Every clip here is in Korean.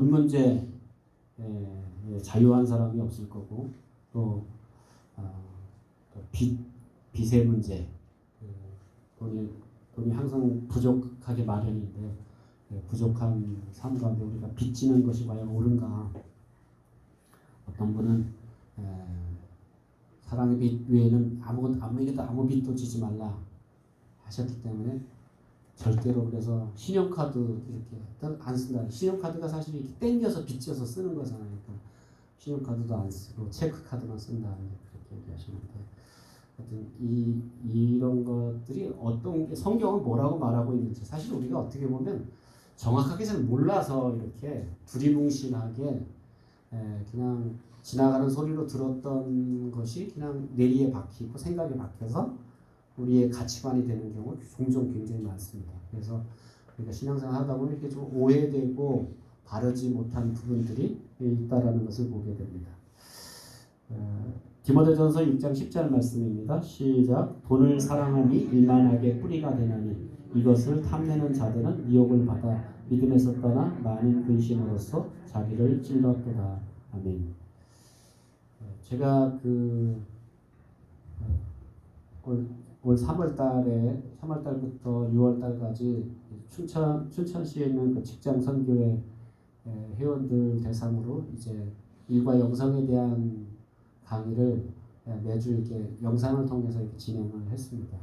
돈 문제 자유한 사람이 없을 거고 또 빚의 문제 돈이 항상 부족하게 마련인데 부족한 삶 가운데 우리가 빚지는 것이 과연 옳은가. 어떤 분은 사랑의 빚 외에는 아무에게도 아무 빚도 지지 말라 하셨기 때문에 절대로 그래서 신용카드 이렇게 안 쓴다. 신용카드가 사실 이렇게 땡겨서 빚져서 쓰는 거잖아요. 그러니까 신용카드도 안 쓰고 체크카드만 쓴다 그렇게 얘기하시는데 하여튼 이런 것들이 어떤 게 성경은 뭐라고 말하고 있는지 사실 우리가 어떻게 보면 정확하게 잘 몰라서 이렇게 두리뭉실하게 그냥 지나가는 소리로 들었던 것이 그냥 뇌리에 박히고 생각에 박혀서 우리의 가치관이 되는 경우 종종 굉장히 많습니다. 그래서 우리가 신앙생활 하다 보면 이렇게 좀 오해되고 바르지 못한 부분들이 있다라는 것을 보게 됩니다. 디모데전서 6장 10절 말씀입니다. 시작. 돈을 사랑함이 일만하게 뿌리가 되나니 이것을 탐내는 자들은 미혹을 받아 믿음에서 떠나 많은 근심으로써 자기를 찔렀도다. 아멘. 제가 올 3월달부터 6월달까지 춘천시에 있는 그 직장 선교회 회원들 대상으로 이제 일과 영성에 대한 강의를 매주 이렇게 영상을 통해서 이렇게 진행을 했습니다.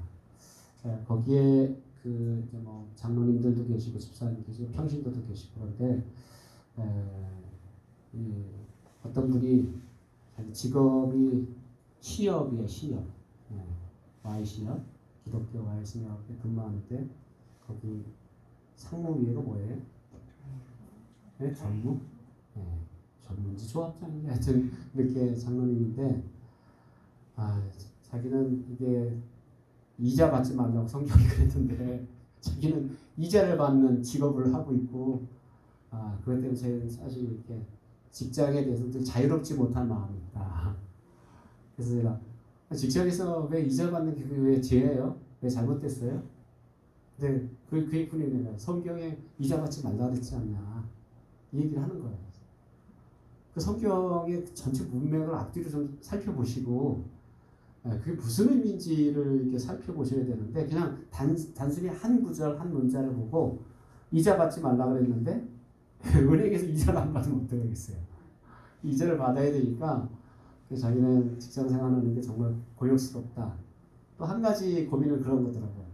거기에 이제 뭐 장로님들도 계시고 집사님 계시고 평신도도 계시고 그런데 어떤 분이 직업이 신협이에요. 신협. Y신협, 기독교 Y신협에 근무하는데 거기 상무위가 뭐예요? 네, 전무? 네, 전문지 조합장인데 하여튼 이렇게 장로님인데 자기는 이게 이자 받지 말라고 성경이 그랬는데 자기는 이자를 받는 직업을 하고 있고 그것 때문에 저는 사실 이렇게 직장에 대해서 자유롭지 못한 마음이 있다. 그래서 제가 직장에서 왜 이자 받는 게 왜 죄예요? 왜 잘못됐어요? 근데 그 분이 내가 성경에 이자 받지 말라 그랬지 않냐 이 얘기를 하는 거예요. 그 성경의 전체 문맥을 앞뒤로 좀 살펴보시고 그게 무슨 의미인지를 이렇게 살펴보셔야 되는데 그냥 단순히 한 구절 한 문자를 보고 이자 받지 말라 그랬는데 은행에서 이자를 안 받으면 어떡하겠어요? 이자를 받아야 되니까 자기는 직장 생활하는 게 정말 고역스럽다. 또 한 가지 고민은 그런 거더라고요.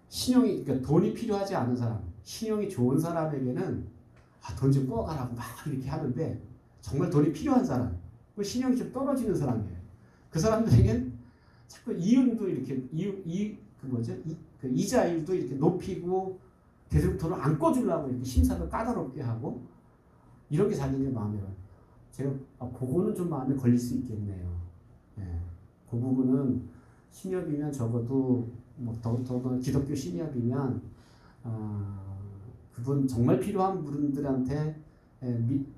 그러니까 돈이 필요하지 않은 사람, 신용이 좋은 사람에게는 돈 좀 꿔가라고 막 이렇게 하는데 정말 돈이 필요한 사람, 신용이 좀 떨어지는 사람이에요. 그 사람들에겐 자꾸 이윤도 이렇게 이자율도 이렇게 높이고 계속 돈을 안 꿔주려고 이렇게 심사도 까다롭게 하고 이런 게 자기네 마음이에요. 제가 그거는 좀 마음에 걸릴 수 있겠네요. 그 부분은 신협이면 적어도 더더더 기독교 신협이면 그분 정말 필요한 분들한테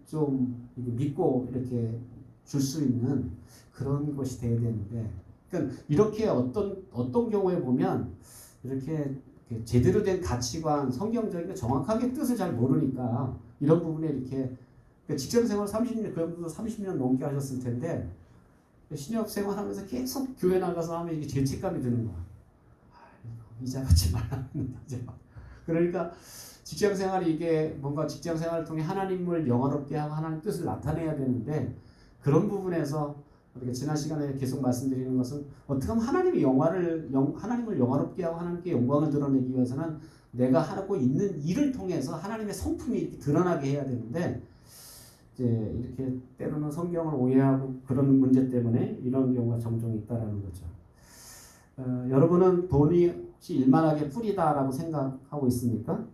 좀 믿고 이렇게 줄 수 있는 그런 것이 돼야 되는데, 그러니까 이렇게 어떤 경우에 보면 이렇게 제대로 된 가치관, 성경적인 정확하게 뜻을 잘 모르니까 이런 부분에 이렇게 직장 생활 30년, 그분도 30년 넘게 하셨을 텐데 신협 생활하면서 계속 교회 나가서 하면 이게 죄책감이 드는 거야. 이자 받지 말라는 이제 그러니까 직장 생활이 이게 뭔가 직장 생활을 통해 하나님을 영화롭게 하고 하나님 뜻을 나타내야 되는데 그런 부분에서 우리가 지난 시간에 계속 말씀드리는 것은 어떻게 하면 하나님을 영화롭게 하고 하나님께 영광을 드러내기 위해서는 내가 하고 있는 일을 통해서 하나님의 성품이 이렇게 드러나게 해야 되는데 이제 이렇게 때로는 성경을 오해하고 그런 문제 때문에 이런 경우가 종종 있다라는 거죠. 여러분은 돈이 혹시 일만하게 뿌리다라고 생각하고 있습니까?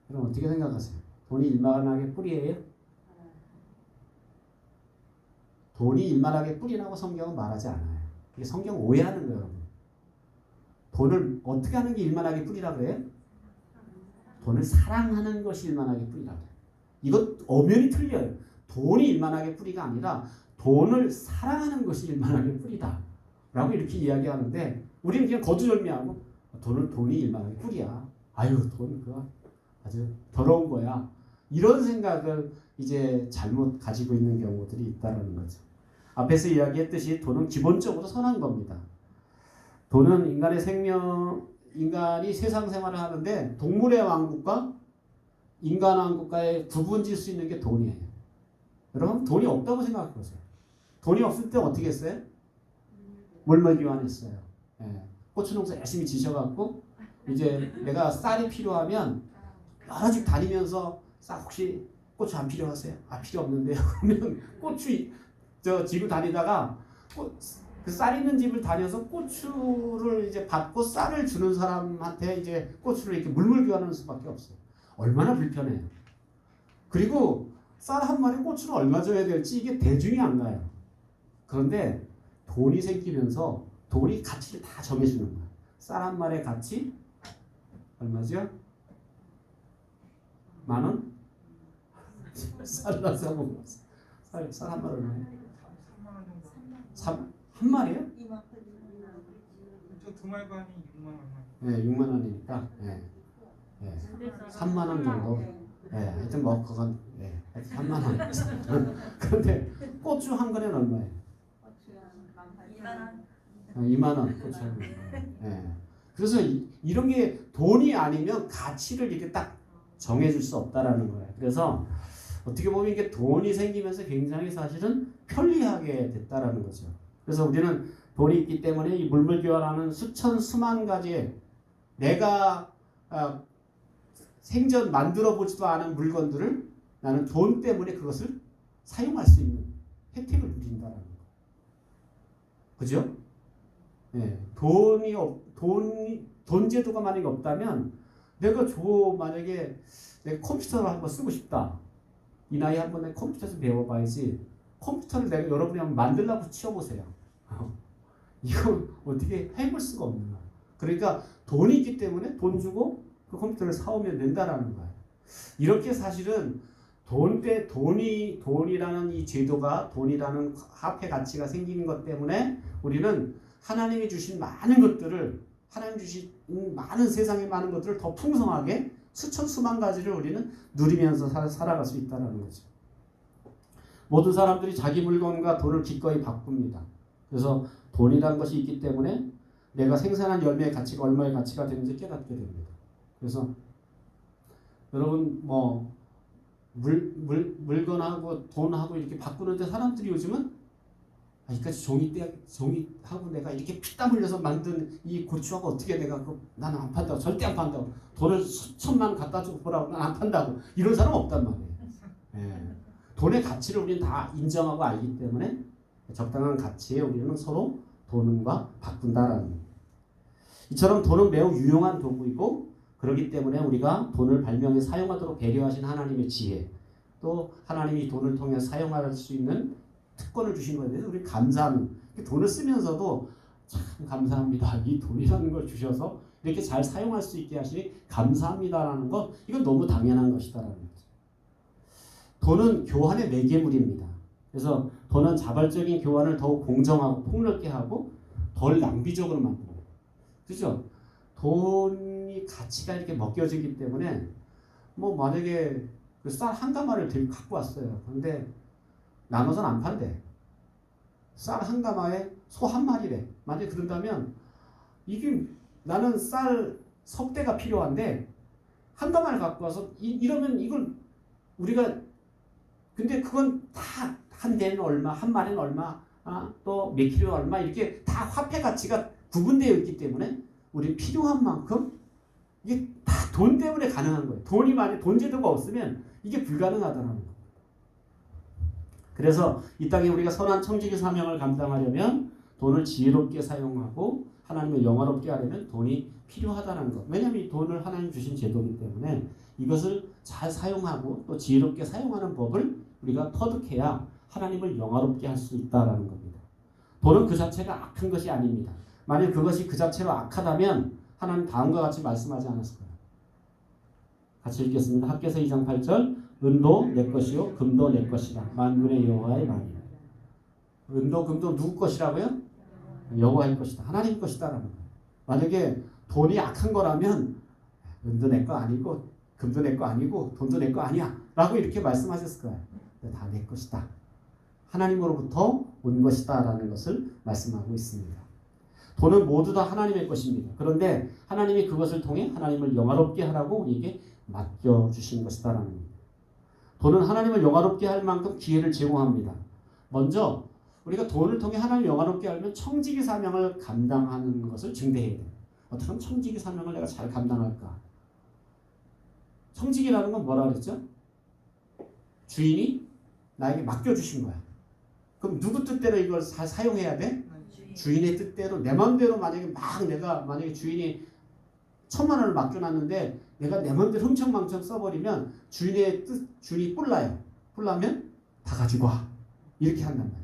그럼 어떻게 생각하세요? 돈이 일만하게 뿌리예요? 돈이 일만하게 뿌리라고 성경은 말하지 않아요. 이게 성경 오해하는 거예요, 여러분. 돈을 어떻게 하는 게 일만하게 뿌리라고 그래요? 돈을 사랑하는 것이 일만하게 뿌리라고 해요. 이것 엄연히 틀려요. 돈이 일만하게 뿌리가 아니라 돈을 사랑하는 것이 일만하게 뿌리다 라고 이렇게 이야기하는데 우리는 그냥 거두절미하고 돈이 일만하게 뿌리야. 아유 돈 그거 아주 더러운 거야. 이런 생각을 이제 잘못 가지고 있는 경우들이 있다는 거죠. 앞에서 이야기했듯이 돈은 기본적으로 선한 겁니다. 돈은 인간이 세상 생활을 하는데 동물의 왕국과 인간 왕국과의 구분질 수 있는 게 돈이에요. 여러분 돈이 없다고 생각해 보세요. 돈이 없을 때 어떻게 했어요? 물먹이환했어요. 예. 고추 농사 열심히 지셔갖고 이제 내가 쌀이 필요하면 여러 집 다니면서 쌀 혹시 고추 안 필요하세요? 아 필요 없는데요. 그러면 고추 집을 다니다가 그 쌀 있는 집을 다녀서 고추를 이제 받고 쌀을 주는 사람한테 이제 고추를 이렇게 물물 교환하는 수밖에 없어요. 얼마나 불편해요. 그리고 쌀 한 마리 고추를 얼마 줘야 될지 이게 대중이 안 가요. 그런데 돈이 생기면서 돈이 가치를 다 정해주는 거예요. 쌀 한 마리의 가치 얼마죠? 10,000원? 쌀을 사먹고 쌀 한 마리 얼마예요? 3한 마리요? 저 두 마리 반이 6만 원. 네, 6만 원이니까 네. 네. 3만 원 정도. 네, 하여튼 뭐 그건 네, 3만 원. 그런데 고추 한 근에는 얼마예요? 2만 원. 고추 한 근. 네. 그래서 이런 게 돈이 아니면 가치를 이렇게 딱 정해줄 수 없다라는 거예요. 그래서 어떻게 보면 이게 돈이 생기면서 굉장히 사실은 편리하게 됐다라는 거죠. 그래서 우리는 돈이 있기 때문에 이 물물교환하는 수만 가지의 내가 생전 만들어 보지도 않은 물건들을 나는 돈 때문에 그것을 사용할 수 있는 혜택을 누린다라는 거. 그죠? 네. 돈 제도가 만약에 없다면 만약에 내가 컴퓨터를 한번 쓰고 싶다. 이 나이에 한번 내가 컴퓨터에서 배워봐야지. 컴퓨터를 내가 여러분이 한번 만들려고 치워보세요. 이거 어떻게 해볼 수가 없는 거야. 그러니까 돈이 있기 때문에 돈 주고 그 컴퓨터를 사오면 된다라는 거예요. 이렇게 사실은 돈이라는 이 제도가 돈이라는 화폐 가치가 생기는 것 때문에 우리는 하나님이 주신 많은 것들을 하나님 주신 많은 세상의 많은 것들을 더 풍성하게 수만 가지를 우리는 누리면서 살아갈 수 있다는 거죠. 모든 사람들이 자기 물건과 돈을 기꺼이 바꿉니다. 그래서 돈이라는 것이 있기 때문에 내가 생산한 열매의 가치가 얼마의 가치가 되는지 깨닫게 됩니다. 그래서 여러분 뭐 물건하고 돈하고 이렇게 바꾸는데 사람들이 요즘은 이까지 종이하고 내가 이렇게 피땀 흘려서 만든 이 고추하고 어떻게 내가 나는 안 판다고 절대 안 판다고 돈을 수천만 원 갖다 주고 보라고 난 안 판다고 이런 사람 없단 말이에요. 예. 돈의 가치를 우리는 다 인정하고 알기 때문에 적당한 가치에 우리는 서로 돈과 바꾼다라는 거예요. 이처럼 돈은 매우 유용한 도구이고 그렇기 때문에 우리가 돈을 발명해 사용하도록 배려하신 하나님의 지혜 또 하나님이 돈을 통해 사용할 수 있는 특권을 주신 것에 대해서 우리 감사하는 돈을 쓰면서도 참 감사합니다. 이 돈이라는 걸 주셔서 이렇게 잘 사용할 수 있게 하시니 감사합니다라는 것 이건 너무 당연한 것이다라는 거죠. 돈은 교환의 매개물입니다. 그래서 돈은 자발적인 교환을 더욱 공정하고 폭넓게 하고 덜 낭비적으로 만듭니다. 그죠? 돈이 가치가 이렇게 먹겨지기 때문에 뭐 만약에 그 쌀 한 가마를 들고 갖고 왔어요. 근데 나눠서는 안 판대. 쌀 한 가마에 소 한 마리래. 만약에 그런다면 이게 나는 쌀 석대가 필요한데 한 가마를 갖고 와서 이러면 이걸 우리가 근데 그건 다 한 대는 얼마, 한 마리는 얼마, 또 몇 킬로 얼마 이렇게 다 화폐 가치가 구분되어 있기 때문에 우리 필요한 만큼 이게 다 돈 때문에 가능한 거예요. 돈 제도가 없으면 이게 불가능하다는 거예요. 그래서 이 땅에 우리가 선한 청지기 사명을 감당하려면 돈을 지혜롭게 사용하고 하나님을 영화롭게 하려면 돈이 필요하다는 것. 왜냐하면 이 돈을 하나님 주신 제도이기 때문에 이것을 잘 사용하고 또 지혜롭게 사용하는 법을 우리가 터득해야 하나님을 영화롭게 할 수 있다는 겁니다. 돈은 그 자체가 악한 것이 아닙니다. 만약 그것이 그 자체로 악하다면 하나님 다음과 같이 말씀하지 않았을 거예요. 같이 읽겠습니다. 학개서 2장 8절 은도 내 것이요 금도 내 것이라 만군의 여호와의 말이라. 은도 금도 누구 것이라고요? 여호와의 것이다. 하나님 것이다라는 거예요. 만약에 돈이 악한 거라면 은도 내 거 아니고 금도 내 거 아니고 돈도 내 거 아니야. 라고 이렇게 말씀하셨을 거예요. 다 내 것이다. 하나님으로부터 온 것이다 라는 것을 말씀하고 있습니다. 돈은 모두 다 하나님의 것입니다. 그런데 하나님이 그것을 통해 하나님을 영화롭게 하라고 우리에게 맡겨주신 것이다 라는 겁니다. 돈은 하나님을 영화롭게 할 만큼 기회를 제공합니다. 먼저 우리가 돈을 통해 하나님을 영화롭게 하려면 청지기 사명을 감당하는 것을 증대해야 돼요. 어떻게 하면 청지기 사명을 내가 잘 감당할까? 청지기라는 건 뭐라 그랬죠? 주인이 나에게 맡겨주신 거야. 그럼 누구 뜻대로 이걸 사용해야 돼? 주인의 뜻대로 내 마음대로 만약에 주인이 1,000만 원을 맡겨놨는데 내가 내 마음대로 흥청망청 써버리면 주인이 뿔나요. 뿔나면 다 가지고 와. 이렇게 한단 말이에요.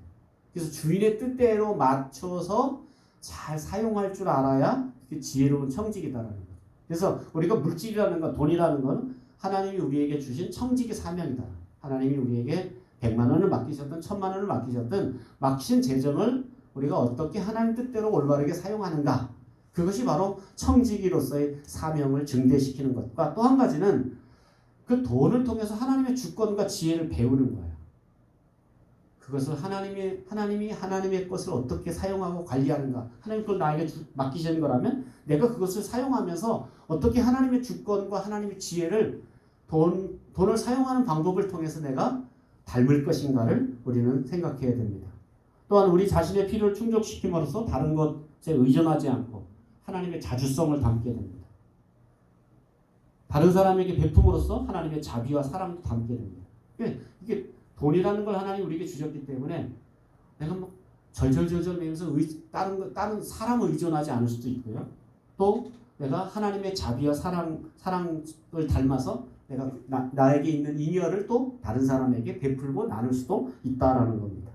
그래서 주인의 뜻대로 맞춰서 잘 사용할 줄 알아야 그게 지혜로운 청지기다라는 거예요. 그래서 우리가 물질이라는 건 돈이라는 건 하나님이 우리에게 주신 청지기 사명이다. 하나님이 우리에게 100만 원을 맡기셨든 1,000만 원을 맡기셨든 맡기신 재정을 우리가 어떻게 하나님 뜻대로 올바르게 사용하는가. 그것이 바로 청지기로서의 사명을 증대시키는 것과 또 한 가지는 그 돈을 통해서 하나님의 주권과 지혜를 배우는 거예요. 그것을 하나님이 하나님의 것을 어떻게 사용하고 관리하는가. 하나님 그걸 나에게 맡기시는 거라면 내가 그것을 사용하면서 어떻게 하나님의 주권과 하나님의 지혜를 돈을 사용하는 방법을 통해서 내가 닮을 것인가를 우리는 생각해야 됩니다. 또한 우리 자신의 필요를 충족시킴으로써 다른 것에 의존하지 않고 하나님의 자주성을 담게 됩니다. 다른 사람에게 베품으로써 하나님의 자비와 사랑도 담게 됩니다. 이게 돈이라는 걸 하나님이 우리에게 주셨기 때문에 내가 뭐 절절절절 매면서 다른 사람을 의존하지 않을 수도 있고요. 또 내가 하나님의 자비와 사랑을 닮아서 내가 나에게 있는 잉여를 또 다른 사람에게 베풀고 나눌 수도 있다라는 겁니다.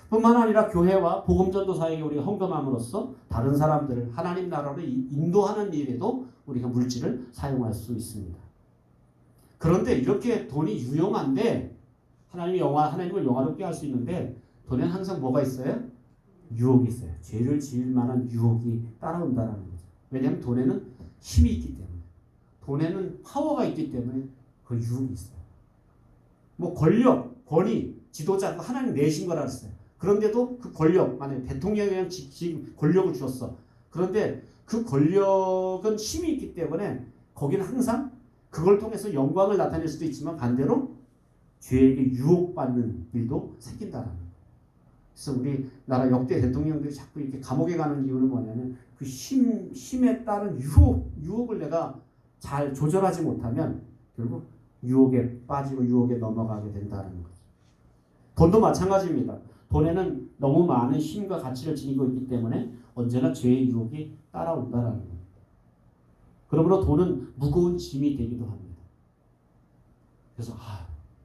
뿐만 아니라 교회와 복음전도사에게 우리가 헌금함으로써 다른 사람들을 하나님 나라로 인도하는 일에도 우리가 물질을 사용할 수 있습니다. 그런데 이렇게 돈이 유용한데 하나님을 영화롭게 할 수 있는데 돈에는 항상 뭐가 있어요? 유혹이 있어요. 죄를 지을 만한 유혹이 따라온다는 거죠. 왜냐하면 돈에는 힘이 있기 때문에, 돈에는 파워가 있기 때문에 그 유혹이 있어요. 뭐 권력, 권위, 지도자 하나님 내신 거라 그랬어요. 그런데도 그 권력, 만약에 대통령이 지금 권력을 주었어. 그런데 그 권력은 힘이 있기 때문에 거기는 항상 그걸 통해서 영광을 나타낼 수도 있지만 반대로 죄에게 유혹받는 일도 생긴다는 거예요. 그래서 우리나라 역대 대통령들이 자꾸 이렇게 감옥에 가는 이유는 뭐냐면 그 힘에 따른 유혹을 내가 잘 조절하지 못하면 결국 유혹에 빠지고 유혹에 넘어가게 된다는 거죠. 돈도 마찬가지입니다. 돈에는 너무 많은 힘과 가치를 지니고 있기 때문에 언제나 죄의 유혹이 따라온다는 겁니다. 그러므로 돈은 무거운 짐이 되기도 합니다. 그래서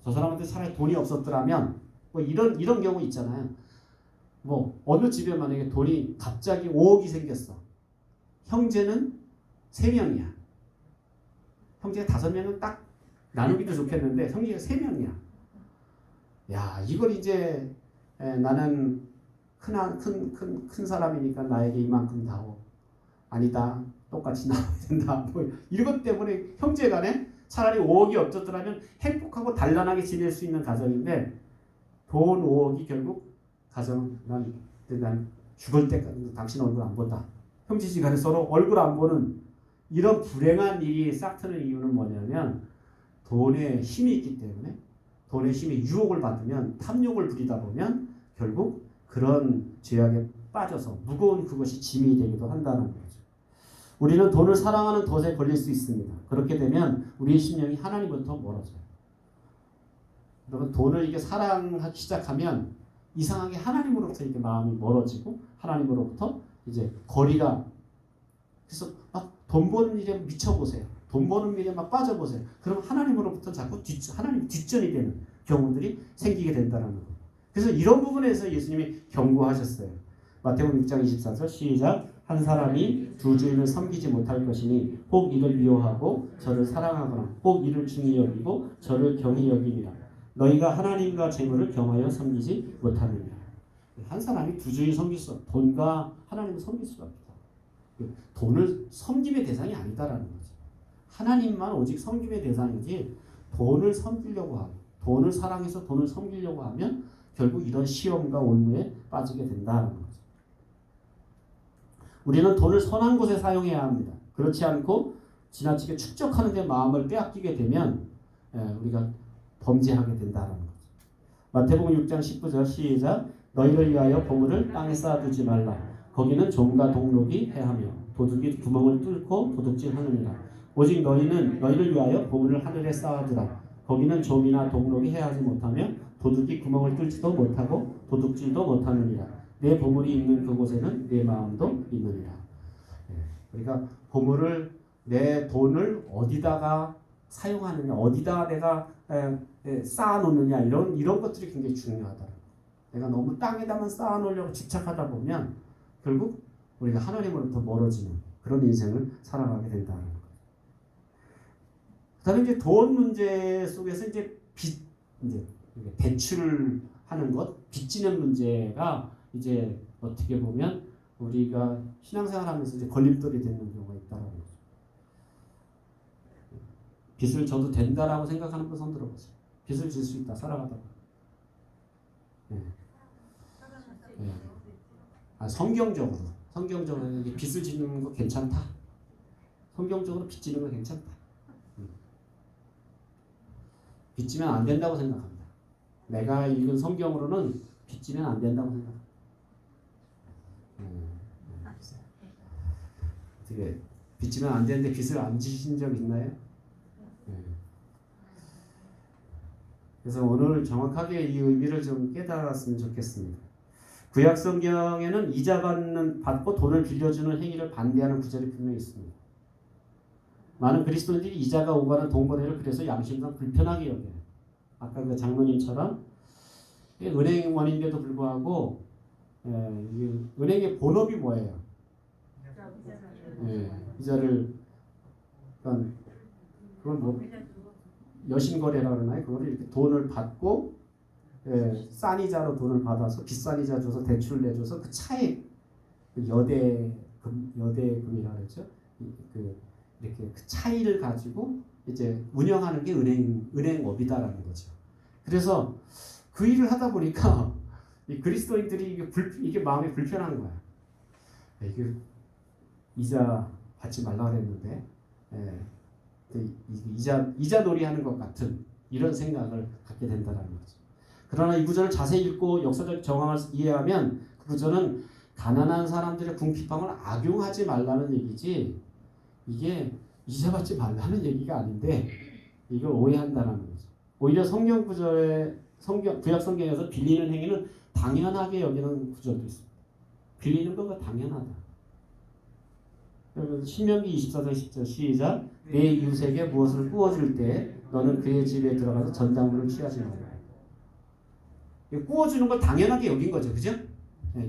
저 사람한테 차라리 돈이 없었더라면 뭐 이런 경우 있잖아요. 뭐 어느 집에 만약에 돈이 갑자기 5억이 생겼어. 형제는 3명이야. 형제가 5명은 딱 나누기도 좋겠는데 형제가 3명이야. 야, 이걸 이제 나는 큰 사람이니까 나에게 이만큼 다오. 아니다. 똑같이 나와야 된다. 뭐 이것 때문에 형제간에 차라리 5억이 없었더라면 행복하고 단란하게 지낼 수 있는 가정인데 돈 5억이 결국 가정은 난 죽을 때까지 당신 얼굴 안 본다. 형제지간에 서로 얼굴 안 보는 이런 불행한 일이 싹트는 이유는 뭐냐면 돈에 힘이 있기 때문에 돈의 힘에 유혹을 받으면 탐욕을 부리다 보면 결국 그런 죄악에 빠져서 무거운 그것이 짐이 되기도 한다는 거죠. 우리는 돈을 사랑하는 덫에 걸릴 수 있습니다. 그렇게 되면 우리의 심령이 하나님부터 멀어져요. 여러분 돈을 이렇게 사랑하기 시작하면 이상하게 하나님으로부터 이렇게 마음이 멀어지고 하나님으로부터 이제 거리가 그래서 막 돈 버는 일에 미쳐보세요. 돈 버는 일에 막 빠져보세요. 그럼 하나님으로부터 자꾸 하나님 뒷전이 되는 경우들이 생기게 된다는 거예요. 그래서 이런 부분에서 예수님이 경고하셨어요. 마태복음 6장 24절 시작. 한 사람이 두 주인을 섬기지 못할 것이니 혹 이를 미워하고 저를 사랑하거나 혹 이를 중히 여기고 저를 경히 여기니라. 너희가 하나님과 재물을 겸하여 섬기지 못하느니라. 한 사람이 두 주인 섬길 수 없다. 돈과 하나님을 섬길 수가 없다. 돈을 섬김의 대상이 아니다라는 거죠. 하나님만 오직 섬김의 대상이지 돈을 섬기려고 하고 돈을 사랑해서 돈을 섬기려고 하면 결국 이런 시험과 올무에 빠지게 된다는 거죠. 우리는 돈을 선한 곳에 사용해야 합니다. 그렇지 않고 지나치게 축적하는 데 마음을 빼앗기게 되면 우리가 범죄하게 된다는 거죠. 마태복음 6장 19절 시작. 너희를 위하여 보물을 땅에 쌓아두지 말라. 거기는 종과 동록이 해하며 도둑이 구멍을 뚫고 도둑질하느니라. 오직 너희를 위하여 보물을 하늘에 쌓아두라. 거기는 좀이나 동록이 해하지 못하며 도둑이 구멍을 뚫지도 못하고 도둑질도 못하느니라. 내 보물이 있는 그곳에는 내 마음도 있느니라. 그러니까 보물을 내 돈을 어디다가 사용하느냐, 어디다가 내가 쌓아놓느냐 이런 것들이 굉장히 중요하다. 내가 너무 땅에다만 쌓아놓으려고 집착하다 보면 결국 우리가 하나님으로부터 멀어지는 그런 인생을 살아가게 된다는 거예요. 그다음에 이제 돈 문제 속에서 이제 대출하는 것, 빚지는 문제가 이제 어떻게 보면 우리가 신앙생활하면서 이제 걸림돌이 되는 경우가 있다라는 거죠. 빚을 져도 된다라고 생각하는 분 손 들어보세요. 빚을 질 수 있다 살아가다가. 네. 네. 성경적으로 빚을 짓는 거 괜찮다. 성경적으로 빚 지는 거 괜찮다. 빚 지면 안 된다고 생각합니다. 내가 읽은 성경으로는 빚 지면 안 된다고 생각합니다. 어떻게 빚 지면 안 되는데 빚을 안 지신 적 있나요? 그래서 오늘 정확하게 이 의미를 좀 깨달았으면 좋겠습니다. 구약 성경에는 이자 받고 돈을 빌려주는 행위를 반대하는 구절이 분명히 있습니다. 많은 그리스도인들이 이자가 오가는 돈거래를 그래서 양심상 불편하게 여겨요. 아까 그 장로님처럼 은행 원인데도 불구하고 은행의 본업이 뭐예요? 이자를 그걸 뭐 여신거래라고 그러나요? 그거를 이렇게 돈을 받고 싼 이자로 돈을 받아서 비싼 이자 줘서 대출 내줘서 그 차액 여대금이라고 그러죠. 이렇게 그 차이를 가지고 이제 운영하는 게 은행업이다라는 거죠. 그래서 그 일을 하다 보니까 이 그리스도인들이 이게 마음이 불편한 거야. 이게 이자 받지 말라 그랬는데 이자 놀이하는 것 같은 이런 생각을 갖게 된다는 거죠. 그러나 이 구절을 자세히 읽고 역사적 정황을 이해하면 그 구절은 가난한 사람들의 궁핍함을 악용하지 말라는 얘기지 이게 이자 받지 말라는 얘기가 아닌데 이걸 오해한다는 거죠. 오히려 성경 구절에 구약 성경에서 빌리는 행위는 당연하게 여기는 구절도 있습니다. 빌리는 거가 당연하다. 신명기 24장 10절 시작. 내 이웃에게 무엇을 구워줄 때 너는 그의 집에 들어가서 전당물을 취하지 말라. 구워주는 걸 당연하게 여긴 거죠. 그죠?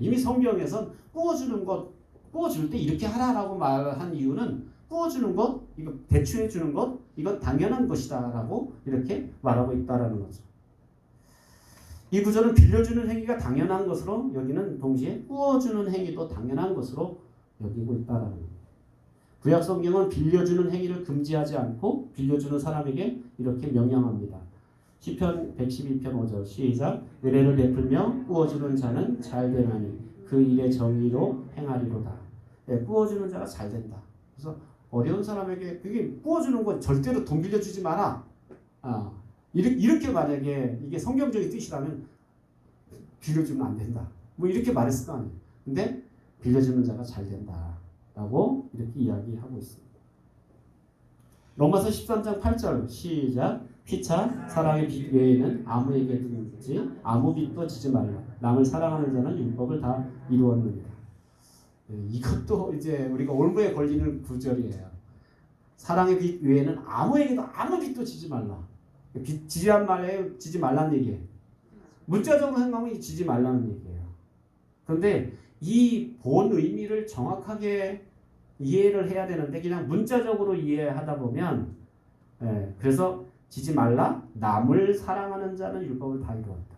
이미 성경에선 구워줄 때 이렇게 하라라고 말한 이유는 구워주는 것, 이거 대추해주는 것, 이건 당연한 것이다라고 이렇게 말하고 있다라는 거죠. 이 구절은 빌려주는 행위가 당연한 것으로 여기는 동시에 구워주는 행위도 당연한 것으로 여기고 있다라는 거죠. 구약 성경은 빌려주는 행위를 금지하지 않고 빌려주는 사람에게 이렇게 명령합니다. 시편 112편 5절 시작. 은혜를 베풀며 구워주는 자는 잘 되나니 그 일의 정의로 행하리로다. 구워주는 자가 잘 된다. 그래서 어려운 사람에게 그게 구워주는 건 절대로 돈 빌려주지 마라. 이렇게 만약에 이게 성경적인 뜻이라면 빌려주면 안 된다. 뭐 이렇게 말했을 거 아니에요. 근데 빌려주는 자가 잘 된다. 라고 이렇게 이야기하고 있습니다. 로마서 13장 8절 시작. 피차 사랑의 빚 외에는 아무에게든지 아무 빚도 지지 말라. 남을 사랑하는 자는 율법을 다 이루었느니라. 이것도 이제 우리가 올무에 걸리는 구절이에요. 사랑의 빚 외에는 아무에게도 아무 빚도 지지 말라. 빚 지지란 말에 지지 말라는 얘기예요. 문자적으로 생각하면 지지 말라는 얘기예요. 그런데 이 본 의미를 정확하게 이해를 해야 되는데 그냥 문자적으로 이해하다 보면 그래서 지지 말라. 남을 사랑하는 자는 율법을 다 이루었다.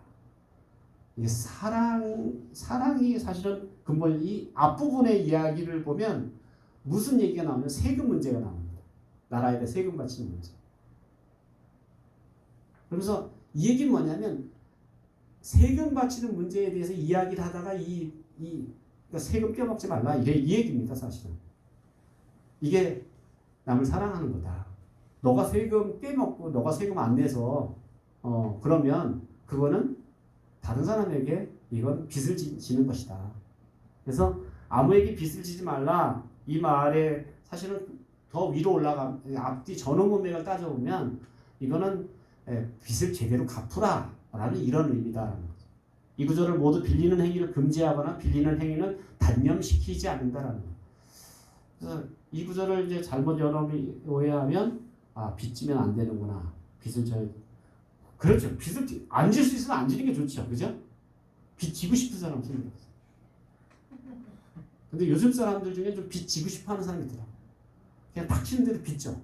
이게 사랑이 사실은 근본 이 앞부분의 이야기를 보면 무슨 얘기가 나오면 세금 문제가 나옵니다. 나라에 대해 세금 바치는 문제. 그러면서 이 얘기는 뭐냐면 세금 바치는 문제에 대해서 이야기를 하다가 그러니까 세금 떼먹지 말라 이 얘기입니다. 사실은 이게 남을 사랑하는 거다. 너가 세금 떼먹고 너가 세금 안 내서 그러면 그거는 다른 사람에게 이건 빚을 지는 것이다. 그래서 아무에게 빚을 지지 말라 이 말에 사실은 더 위로 올라가 앞뒤 전원 문맥을 따져보면 이거는 빚을 제대로 갚으라 라는 이런 의미다. 이 구절을 모두 빌리는 행위를 금지하거나 빌리는 행위는 단념시키지 않는다라는 거예요. 그래서 이 구절을 이제 잘못 여러분이 오해하면 빚지면 안 되는구나. 빚을 그렇죠. 빚을 안 질 수 있으면 안 지는 게 좋죠. 그죠? 빚 지고 싶은 사람 생겨요. 근데 요즘 사람들 중에 좀 빚 지고 싶어 하는 사람이 있더라. 그냥 닥치는 대로 빚져.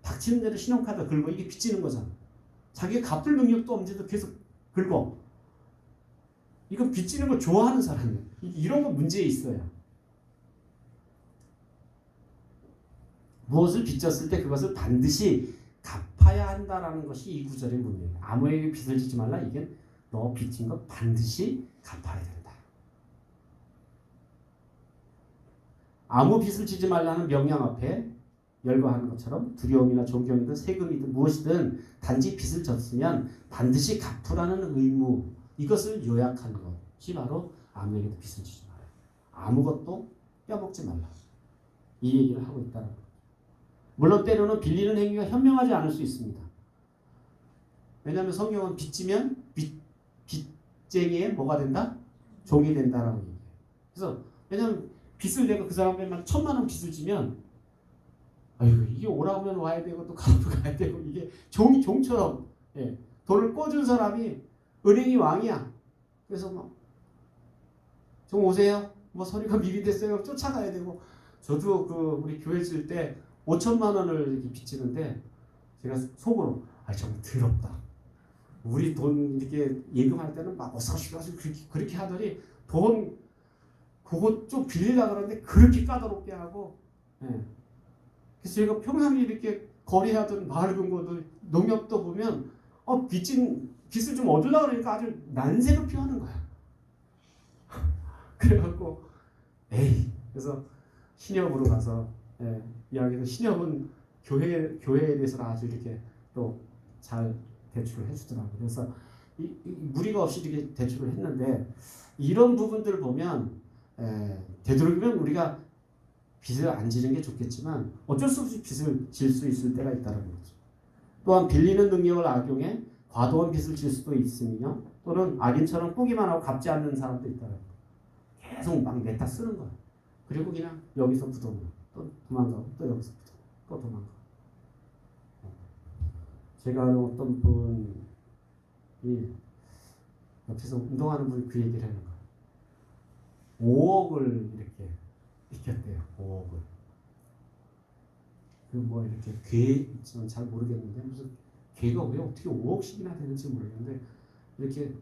닥치는 대로 신용카드 긁어. 이게 빚지는 거잖아. 자기가 갚을 능력도 없는데도 계속 긁어. 이건 빚지는 걸 좋아하는 사람이에요. 이런 거 문제 있어요. 무엇을 빚졌을 때 그것을 반드시 갚아야 한다라는 것이 이 구절의 문제예요. 아무에게 빚을 지지 말라. 이게 너 빚진 거 반드시 갚아야 된다. 아무 빚을 지지 말라는 명령 앞에 열거하는 것처럼 두려움이나 존경이든 세금이든 무엇이든 단지 빚을 졌으면 반드시 갚으라는 의무 이것을 요약한 것이 바로 아무에게도 빚을 지지 말아요. 아무것도 떼먹지 말라. 이 얘기를 하고 있다는 거예요. 물론 때로는 빌리는 행위가 현명하지 않을 수 있습니다. 왜냐하면 성경은 빚지면 빚쟁이의 뭐가 된다? 종이 된다라고 얘기해요. 그래서 왜냐하면 빚을 내가 그 사람에게만 1,000만 원 빚을 지면 아이고 이게 오라면 와야 되고 또 갚고 가야 되고 이게 종처럼 돈을 꿔준 사람이 은행이 왕이야. 그래서 막 좀 오세요. 뭐 서류가 미리 됐어요. 쫓아가야 되고 저도 우리 교회 쓸 때 5,000만 원을 이렇게 빚지는데 제가 속으로 정말 더럽다. 우리 돈 이렇게 예금할 때는 막 어서시가지고 그렇게 하더니 돈 그거 좀 빌리려고 그러는데 그렇게 까다롭게 하고 그래서 제가 평상시에 이렇게 거래하던 마을 근거도 농협도 보면 빚을 좀 얻으려고 그러니까 아주 난색을 표하는 거야. 그래갖고 그래서 신협으로 가서 이야기해서 신협은 교회에 대해서는 아주 이렇게 또 잘 대출을 해주더라고요. 그래서 무리가 없이 이렇게 대출을 했는데 이런 부분들을 보면 되도록이면 우리가 빚을 안 지는 게 좋겠지만 어쩔 수 없이 빚을 질 수 있을 때가 있다는 거죠. 또한 빌리는 능력을 악용해 과도한 빚을 질 수도 있으며 또는 악인처럼 꾸기만 하고 갚지 않는 사람도 있다는 거예요. 계속 막 내다 쓰는 거예요. 그리고 그냥 여기서 묻어놓고 또 도망가고 또 여기서 묻어놓고 또 도망가고. 제가 아는 어떤 분이 옆에서 운동하는 분이 그 얘기를 하는 거예요. 5억을 이렇게 이겼대요. 5억을. 이렇게 저는 잘 모르겠는데 무슨 걔가 왜 어떻게 5억씩이나 되는지 모르겠는데 이렇게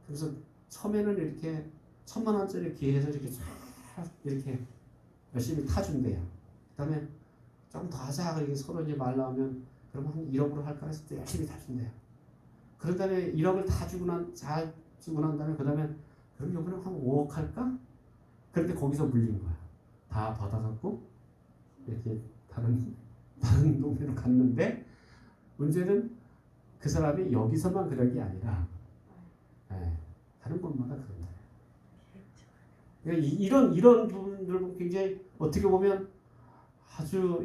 그래서 처음에는 이렇게 1,000만 원짜리 기회에서 이렇게 쫙 이렇게 열심히 타준대요. 그다음에 좀 더 하자 이렇게 서로 이제 말 나오면 그럼 한 1억으로 할까 해서 또 열심히 타준대요. 그런 다음에 1억을 다 잘 주고 난 다음에 그다음에 그럼 이번에 한 5억 할까? 그런데 거기서 물린 거야. 다 받아갖고 이렇게 다른 동네로 갔는데 문제는 그 사람이 여기서만 그런 게 아니라 다른 곳마다 그런다. 그러니까 이런 부분들은 굉장히 어떻게 보면 아주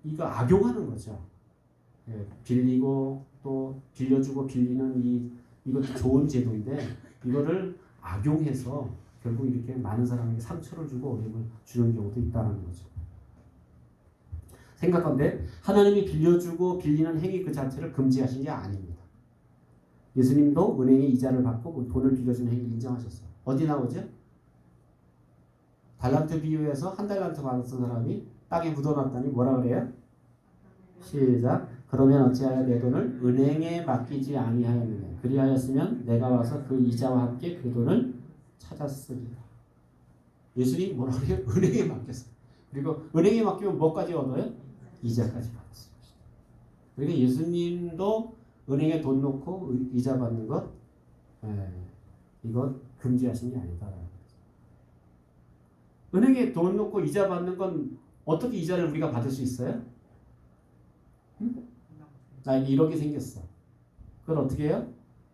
이거 악용하는 거죠. 빌리고 또 빌려주고 빌리는 이것도 좋은 제도인데 이거를 악용해서 결국 이렇게 많은 사람에게 상처를 주고 어려움을 주는 경우도 있다는 거죠. 생각한데 하나님이 빌려주고 빌리는 행위 그 자체를 금지하신 게 아닙니다. 예수님도 은행에 이자를 받고 돈을 빌려주는 행위를 인정하셨어요. 어디 나오죠? 달란트 비유에서 한 달란트 받았던 사람이 땅에 묻어놨더니 뭐라 그래요? 시작. 그러면 어찌하여 내 돈을 은행에 맡기지 아니하였느냐. 그리하였으면 내가 와서 그 이자와 함께 그 돈을 찾았으리라. 예수님이 뭐라 그래요? 은행에 맡겼어요. 그리고 은행에 맡기면 뭐까지 얻어요? 이자까지 받았어요. 그러니까 예수님도 은행에 돈 놓고 이자 받는 것, 이건 금지하신 게 아니다. 은행에 돈 놓고 이자 받는 건 어떻게 이자를 우리가 받을 수 있어요? 응? 나 1억이 생겼어. 그걸 어떻게 해요?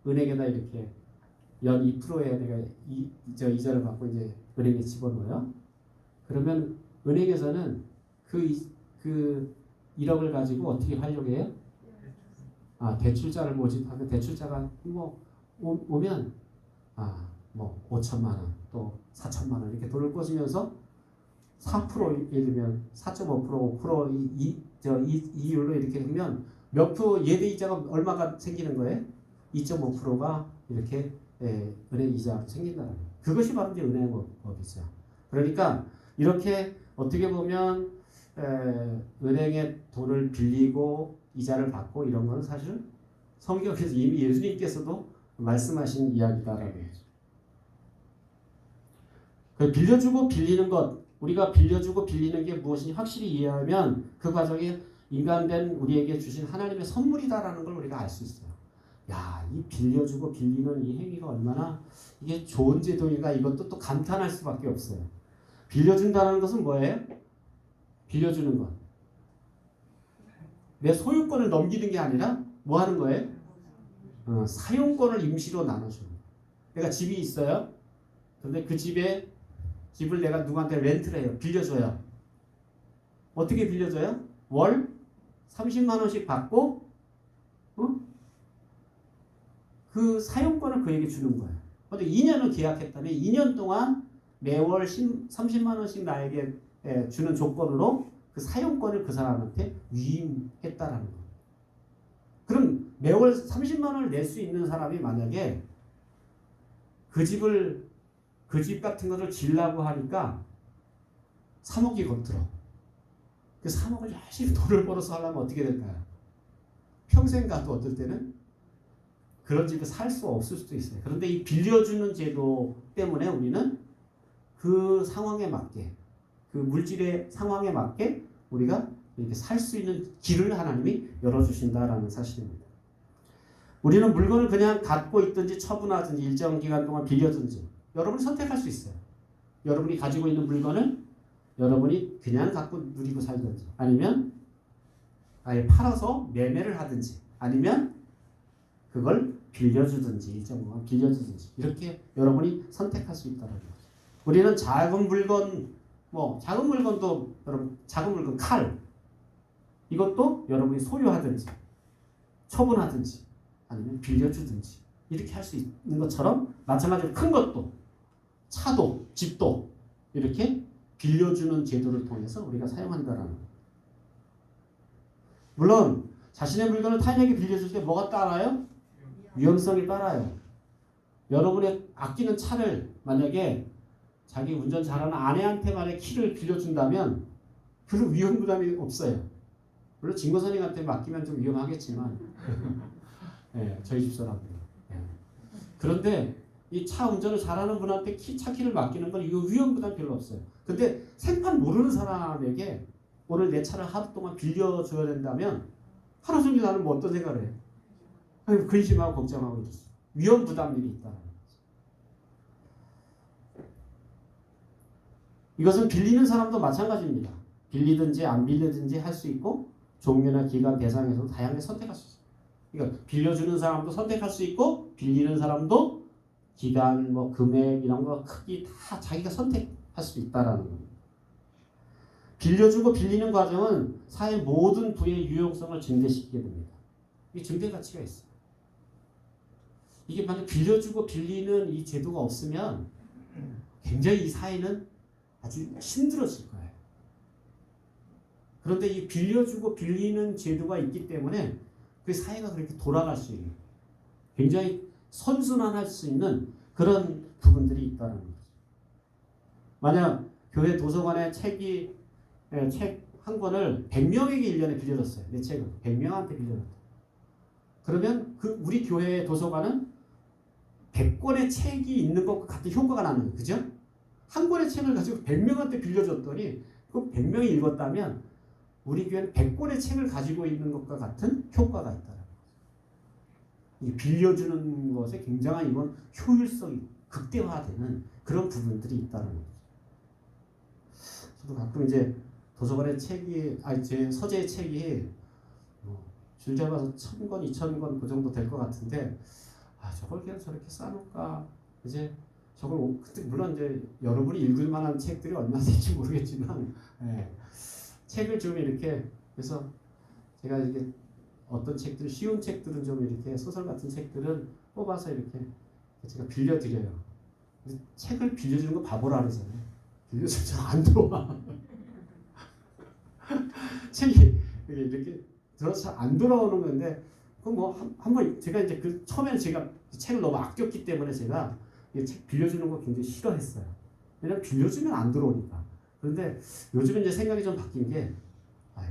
은행에다 이렇게 연 2%에 내가 이자를 받고 이제 은행에 집어넣어요. 그러면 은행에서는 그 1억을 가지고 어떻게 하려고 해요? 대출자를 모집하면 대출자가 오면 뭐 5천만 원 또 4천만 원 이렇게 돈을 꽂으면서 4% 예를 들면 4.5% 5% 이율로 이렇게 하면 몇 프로 예대 이자가 얼마가 생기는 거예요? 2.5%가 이렇게 은행 이자가 생긴다는 거예요. 그것이 바로 이제 은행법이죠. 그러니까 이렇게 어떻게 보면 은행에 돈을 빌리고 이자를 받고 이런 거는 사실 성경에서 이미 예수님께서도 말씀하신 이야기다라는 거죠. 빌려주고 빌리는 것, 우리가 빌려주고 빌리는 게 무엇인지 확실히 이해하면 그 과정에 인간된 우리에게 주신 하나님의 선물이다라는 걸 우리가 알 수 있어요. 야, 이 빌려주고 빌리는 이 행위가 얼마나 이게 좋은 제도인가 이것도 또 감탄할 수밖에 없어요. 빌려준다는 것은 뭐예요? 빌려주는 것. 내 소유권을 넘기는 게 아니라 뭐 하는 거예요? 사용권을 임시로 나눠주는 거예요. 내가 집이 있어요. 근데 그 집을 내가 누구한테 렌트를 해요. 빌려줘요. 어떻게 빌려줘요? 월 30만 원씩 받고 그 사용권을 그에게 주는 거예요. 근데 2년을 계약했다면 2년 동안 매월 30만 원씩 나에게 주는 조건으로 그 사용권을 그 사람한테 위임했다라는 거예요. 그럼 매월 30만 원을 낼 수 있는 사람이 만약에 그 집 같은 것을 지려고 하니까 3억이 겉들어. 그 3억을 열심히 돈을 벌어서 하려면 어떻게 될까요? 평생 가도 어떨 때는 그런 집에 살 수 없을 수도 있어요. 그런데 이 빌려주는 제도 때문에 우리는 그 상황에 맞게, 그 물질의 상황에 맞게 우리가 이렇게 살 수 있는 길을 하나님이 열어주신다라는 사실입니다. 우리는 물건을 그냥 갖고 있든지 처분하든지 일정 기간 동안 빌려든지 여러분이 선택할 수 있어요. 여러분이 가지고 있는 물건을 여러분이 그냥 갖고 누리고 살든지 아니면 아예 팔아서 매매를 하든지 아니면 그걸 빌려주든지 일정 동안 빌려주든지 이렇게 여러분이 선택할 수 있다는 거죠. 우리는 작은 물건도 여러분 작은 물건 칼 이것도 여러분이 소유하든지 처분하든지 아니면 빌려주든지 이렇게 할 수 있는 것처럼 마찬가지로 큰 것도 차도 집도 이렇게 빌려주는 제도를 통해서 우리가 사용한다라는 거예요. 물론 자신의 물건을 타인에게 빌려줄 때 뭐가 따라요? 위험성이 따라요. 여러분의 아끼는 차를 만약에 자기 운전 잘하는 아내한테 만약에 키를 빌려준다면 별로 위험 부담이 없어요. 물론 진거선생한테 맡기면 좀 위험하겠지만 저희 집사람들. 그런데 이 차 운전을 잘하는 분한테 차 키를 맡기는 건 이거 위험 부담 별로 없어요. 근데 생판 모르는 사람에게 오늘 내 차를 하루 동안 빌려줘야 된다면 하루 종일 나는 뭐 어떤 생각을 해요? 근심하고 걱정하고 있어. 위험 부담들이 있다는 거죠. 이것은 빌리는 사람도 마찬가지입니다. 빌리든지 안 빌리든지 할 수 있고 종류나 기간 대상에서 다양하게 선택할 수 있어요. 그러니까 빌려주는 사람도 선택할 수 있고 빌리는 사람도 기간, 금액 이런 거 크기 다 자기가 선택할 수 있다라는 겁니다. 빌려주고 빌리는 과정은 사회 모든 부의 유용성을 증대시키게 됩니다. 이 증대 가치가 있어요. 이게 만약 빌려주고 빌리는 이 제도가 없으면 굉장히 이 사회는 아주 힘들어질 거예요. 그런데 이 빌려주고 빌리는 제도가 있기 때문에 그 사회가 그렇게 돌아갈 수 있는 굉장히 선순환할 수 있는 그런 부분들이 있다는 거죠. 만약 교회 도서관에 책 한 권을 100명에게 1년에 빌려줬어요. 내 책을 100명한테 빌려줬다. 그러면 우리 교회 도서관은 100권의 책이 있는 것과 같은 효과가 나는 거예요. 그죠? 한 권의 책을 가지고 100명한테 빌려줬더니 그 100명이 읽었다면 우리 교회는 100권의 책을 가지고 있는 것과 같은 효과가 있다는 거죠. 이 빌려주는 것에 굉장한 이건 효율성이 극대화되는 그런 부분들이 있다는 거죠. 저도 가끔 이제 도서관의 책이, 제 서재의 책이 줄 잡아서 1000권, 2000권 그 정도 될 것 같은데, 저걸 그냥 저렇게 쌓아놓을까. 이제 저걸, 그때 물론 이제 여러분이 읽을 만한 책들이 얼마나 될지 모르겠지만, 책을 좀 이렇게, 그래서 제가 이게 어떤 책들, 쉬운 책들은 좀 이렇게 소설 같은 책들은 뽑아서 이렇게 제가 빌려드려요. 근데 책을 빌려주는 거 바보라 그러잖아요. 빌려주면 안 들어와. 책이 이렇게 들어서 안 돌아오는 건데, 그 뭐 한번 제가 이제 그 처음에는 제가 책을 너무 아꼈기 때문에 제가 이 책 빌려주는 거 굉장히 싫어했어요. 왜냐면 빌려주면 안 들어오니까. 그런데 요즘은 이제 생각이 좀 바뀐 게,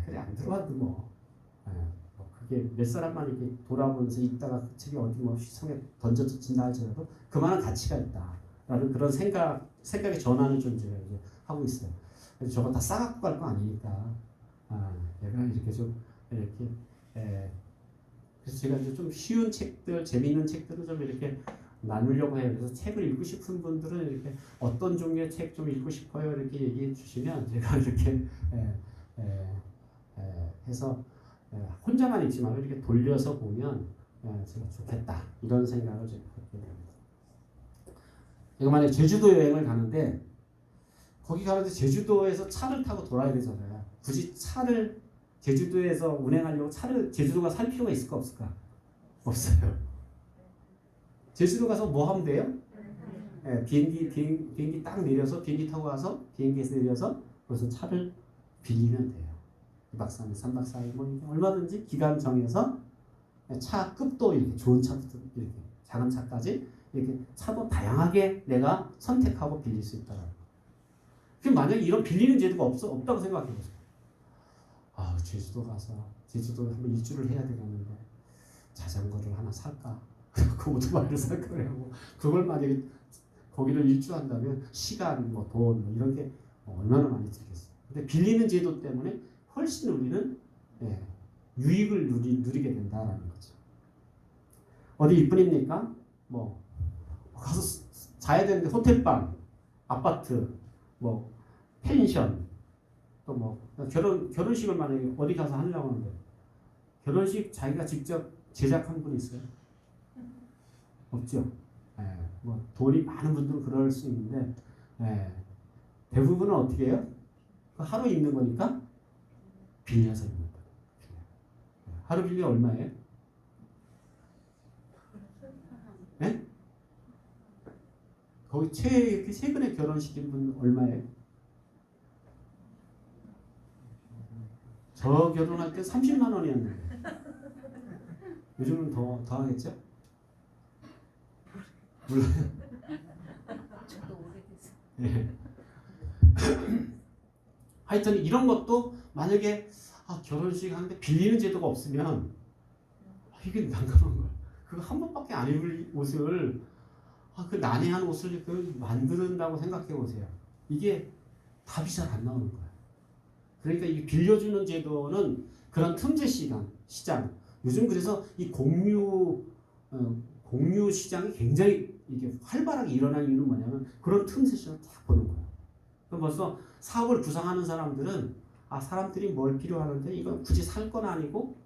그래 안 들어와도 뭐, 그게 몇 사람만 이렇게 돌아보면서 읽다가 그 책이 어디 뭐 시청에 던져진다 할지라도 그만한 가치가 있다라는 그런 생각의 전환을 좀 제가 이제 하고 있어요. 그래서 저거 다 싸갖고 갈 거 아니니까. 내가 이렇게 좀 이렇게 그래서 제가 이제 좀 쉬운 책들, 재미있는 책들을 좀 이렇게 나누려고 해요. 그래서 책을 읽고 싶은 분들은 이렇게 어떤 종류의 책 좀 읽고 싶어요 이렇게 얘기해 주시면 제가 이렇게 해서 혼자만 읽지 말고 이렇게 돌려서 보면 제가 좋겠다 이런 생각을 제가 갖게 됩니다. 제가 만약에 제주도 여행을 가는데 거기 가는데 제주도에서 차를 타고 돌아야 되잖아요. 굳이 차를 제주도에서 운행하려고 차를 제주도 살 필요가 있을까 없을까? 없어요. 제주도 가서 뭐 하면 돼요? 비행기 딱 내려서 비행기 타고 가서 비행기에서 내려서 거기서 차를 빌리면 돼요. 2박 3일, 3박 4일 뭐 얼마든지 기간 정해서 차 급도 이렇게 좋은 차부터 이렇게 작은 차까지 이렇게 차도 다양하게 내가 선택하고 빌릴 수 있다라는 거. 그럼 만약에 이런 빌리는 제도가 없다고 생각해 보세요. 제주도 가서 제주도 한번 일주를 해야 되겠는데 자전거를 하나 살까? 그 오토바이를 살까? 그래고 그걸 만약에 거기를 일주한다면 시간, 뭐 돈, 뭐 이런 게 얼마나 많이 들겠어요. 근데 빌리는 제도 때문에 훨씬 우리는 유익을 누리게 된다라는 거죠. 어디 이뿐입니까? 뭐 가서 자야 되는데 호텔방, 아파트, 뭐 펜션, 또 뭐 결혼식을 만약에 어디 가서 하려고 하는데 결혼식 자기가 직접 제작한 분이 있어요? 없죠. 뭐 돈이 많은 분들은 그럴 수 있는데 대부분은 어떻게 해요? 하루 있는 거니까 빌려서 있는 거예요. 하루 빌려 얼마예요? 네? 거기 최근에 결혼시킨 분 얼마예요? 저 결혼할 때 30만 원이었는데 요즘은 더 하겠죠? 몰라요. 저도 오래됐어요. 예. 하여튼 이런 것도 만약에 결혼식 하는데 빌리는 제도가 없으면 이게 난감한 거야. 그거 한 번밖에 안 입을 옷을 그 난해한 옷을 만든다고 생각해 보세요. 이게 답이 잘 안 나오는 거야. 그러니까 이 빌려주는 제도는 그런 틈새 시장. 요즘 그래서 이 공유 시장이 굉장히 이게 활발하게 일어나는 이유는 뭐냐면 그런 틈새 시장을 딱 보는 거야. 그럼 벌써 사업을 구상하는 사람들은 사람들이 뭘 필요하는데 이건 굳이 살 건 아니고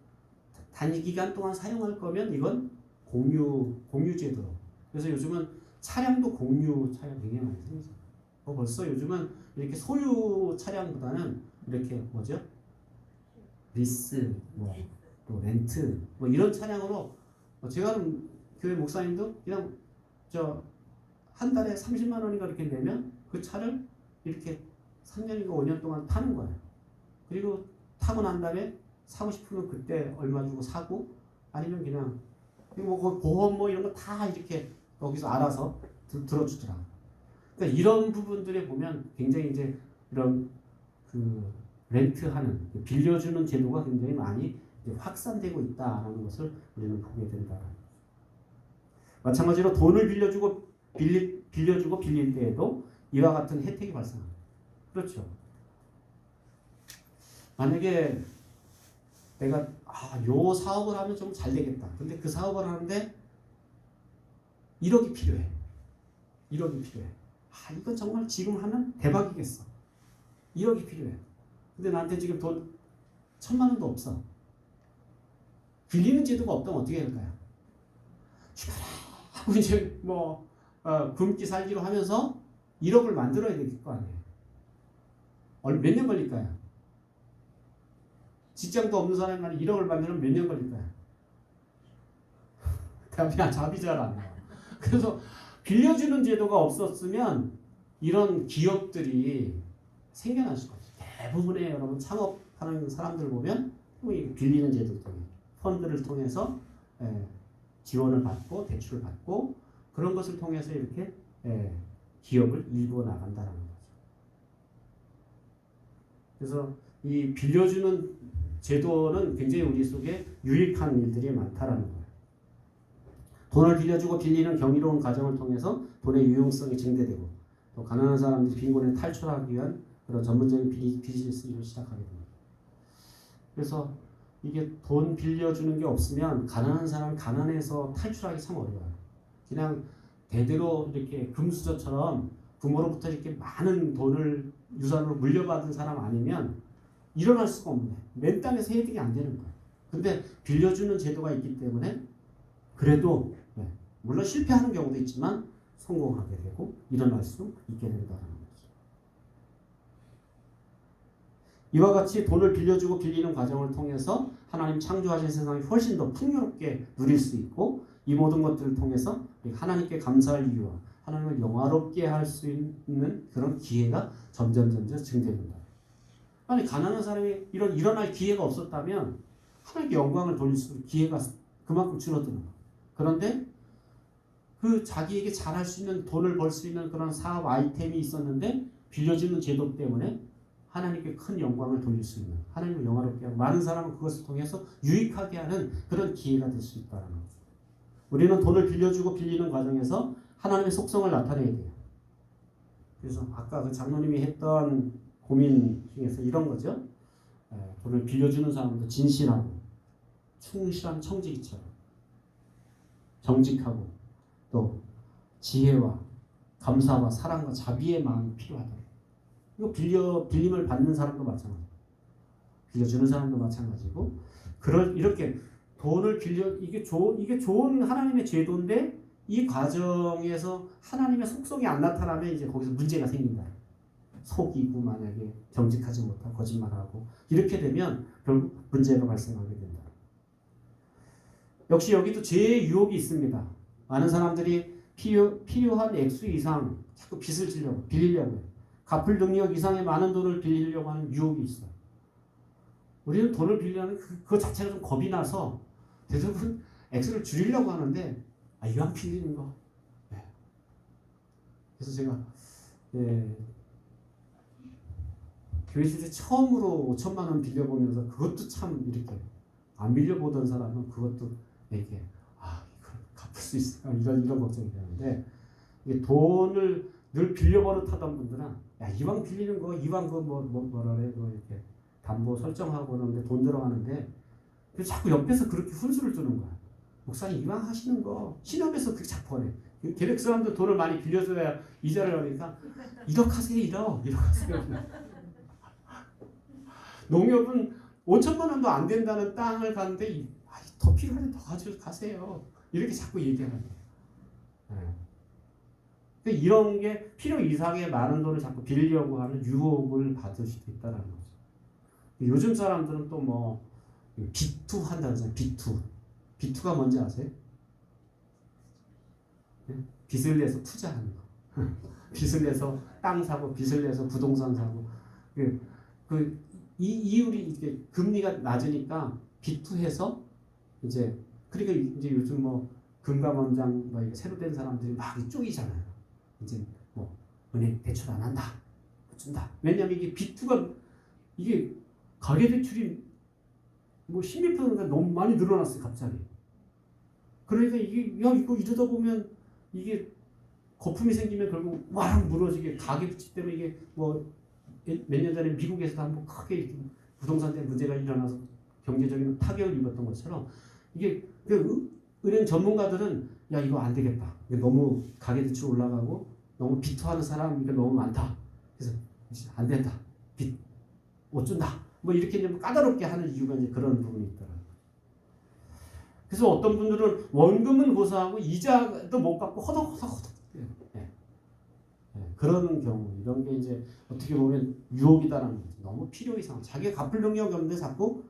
단기 기간 동안 사용할 거면 이건 공유 제도. 그래서 요즘은 차량도 공유 차량 굉장히 많이 생기죠. 벌써 요즘은 이렇게 소유 차량보다는 이렇게 뭐죠? 리스, 뭐 또 렌트, 뭐 이런 차량으로 제가 아는 교회 목사님도 그냥 한 달에 30만 원인가 이렇게 내면 그 차를 이렇게 3년인가 5년 동안 타는 거예요. 그리고 타고 난 다음에 사고 싶으면 그때 얼마 주고 사고 아니면 그냥 뭐 보험 뭐 이런 거 다 이렇게 거기서 알아서 들어주더라. 그러니까 이런 부분들에 보면 굉장히 이제 이런 렌트하는 빌려주는 제도가 굉장히 많이 확산되고 있다라는 것을 우리는 보게 된다. 마찬가지로 돈을 빌려주고 빌릴 때에도 이와 같은 혜택이 발생합니다. 그렇죠. 만약에 내가 요 사업을 하면 좀 잘 되겠다. 근데 그 사업을 하는데 1억이 필요해. 1억이 필요해. 이건 정말 지금 하면 대박이겠어. 1억이 필요해. 근데 나한테 지금 돈 1,000만 원도 없어. 빌리는 제도가 없다면 어떻게 할까요? 하고 이제 뭐 굶기 살기로 하면서 1억을 만들어야 될 거 아니에요. 몇 년 걸릴까요? 직장도 없는 사람이 1억을 만들면 몇 년 걸릴까요? 답이 잘 안 나와. 그래서 빌려주는 제도가 없었으면 이런 기업들이 생겨날 수가 없어요. 대부분의 여러분 창업하는 사람들 보면 빌리는 제도를 통해 펀드를 통해서 지원을 받고 대출을 받고 그런 것을 통해서 이렇게 기업을 일구어 나간다는 거죠. 그래서 이 빌려주는 제도는 굉장히 우리 속에 유익한 일들이 많다라는 거예요. 돈을 빌려주고 빌리는 경이로운 과정을 통해서 돈의 유용성이 증대되고 또 가난한 사람들이 빈곤에 탈출하기 위한 그런 전문적인 비즈니스를 시작하게 됩니다. 그래서 이게 돈 빌려주는 게 없으면 가난한 사람은 가난해서 탈출하기 참 어려워요. 그냥 대대로 이렇게 금수저처럼 부모로부터 이렇게 많은 돈을 유산으로 물려받은 사람 아니면 일어날 수가 없네. 맨 땅에서 해득이 안 되는 거예요. 근데 빌려주는 제도가 있기 때문에 그래도 물론 실패하는 경우도 있지만 성공하게 되고 일어날 수 있게 된다는 거죠. 이와 같이 돈을 빌려주고 빌리는 과정을 통해서 하나님 창조하신 세상이 훨씬 더 풍요롭게 누릴 수 있고 이 모든 것들을 통해서 하나님께 감사할 이유와 하나님을 영화롭게 할 수 있는 그런 기회가 점점 증대된다. 아니 가난한 사람이 일어날 기회가 없었다면 하나님께 영광을 돌릴 수 있는 기회가 그만큼 줄어드는 거예요. 그런데 그 자기에게 잘할 수 있는 돈을 벌 수 있는 그런 사업 아이템이 있었는데 빌려주는 제도 때문에 하나님께 큰 영광을 돌릴 수 있는 하나님을 영화롭게 하고 많은 사람은 그것을 통해서 유익하게 하는 그런 기회가 될 수 있다는 거죠. 우리는 돈을 빌려주고 빌리는 과정에서 하나님의 속성을 나타내야 돼요. 그래서 아까 그 장로님이 했던 고민 중에서 이런 거죠. 돈을 빌려주는 사람도 진실하고 충실한 청지기처럼 정직하고 또 지혜와 감사와 사랑과 자비의 마음이 필요하다. 이거 빌림을 받는 사람도 마찬가지고 빌려주는 사람도 마찬가지고 이렇게 돈을 이게 좋은 하나님의 제도인데 이 과정에서 하나님의 속성이 안 나타나면 이제 거기서 문제가 생긴다. 속이고 만약에 정직하지 못하고 거짓말하고 이렇게 되면 결국 문제가 발생하게 된다. 역시 여기도 죄의 유혹이 있습니다. 많은 사람들이 필요한 액수 이상 자꾸 빚을 지려고 빌리려고 해요. 갚을 능력 이상의 많은 돈을 빌리려고 하는 유혹이 있어요. 우리는 돈을 빌리려면 그거 자체가 좀 겁이 나서 대부분 액수를 줄이려고 하는데 이왕 빌리는 거. 그래서 제가 교회 시대 처음으로 5천만 원 빌려보면서 그것도 참 이렇게 안 빌려보던 사람은 그것도 이게 이걸 갚을 수 있을까 이런 걱정이 되는데 이게 돈을 늘 빌려버릇하던 분들은 이왕 빌리는 거 이왕 뭐라 그래 이렇게 담보 설정하고 그러는데 돈 들어가는데 자꾸 옆에서 그렇게 훈수를 두는 거야. 목사님 이왕 하시는 거 신협에서 그렇게 자꾸 하네. 계획 사람들 돈을 많이 빌려줘야 이자를 하니까 1억 하세요 1억 하세요. 농협은 5천만 원도 안 된다는 땅을 가는데 더 필요하면 더 가지고 가세요. 이렇게 자꾸 얘기하는 거예요. 그러니까 이런 게 필요 이상의 많은 돈을 자꾸 빌리려고 하는 유혹을 받을 수도 있다는 거죠. 요즘 사람들은 또 뭐 B2 한다는 거잖아요. B2가 뭔지 아세요? 빚을 내서 투자하는 거. 빚을 내서 땅 사고 빚을 내서 부동산 사고 이율이 이게 금리가 낮으니까 B2해서 그러니까 이제 요즘 뭐 금감원장 뭐 새로 된 사람들이 막 쪼이잖아요. 이제 뭐 은행 대출 안 한다, 준다. 왜냐면 이게 B2가 이게 가계 대출이 뭐 10%가 너무 많이 늘어났어요 갑자기. 그러니까 이게 이거 이러다 보면 이게 거품이 생기면 결국 와랑 무너지게 가계 부채 때문에 이게 뭐 몇 년 전에 미국에서도 한번 크게 부동산 때문에 문제가 일어나서 경제적인 타격을 입었던 것처럼 이게 은행 전문가들은 야 이거 안 되겠다. 너무 가계대출 올라가고 너무 비토하는 사람이 너무 많다. 그래서 안 된다. 빚 못 준다. 뭐 이렇게 좀 까다롭게 하는 이유가 이제 그런 부분이 있더라고요. 그래서 어떤 분들은 원금은 고사하고 이자도 못 받고 허덕허덕 그런 경우 이런 게 이제 어떻게 보면 유혹이다라는 거죠. 너무 필요 이상 자기가 갚을 능력이 없는데 자꾸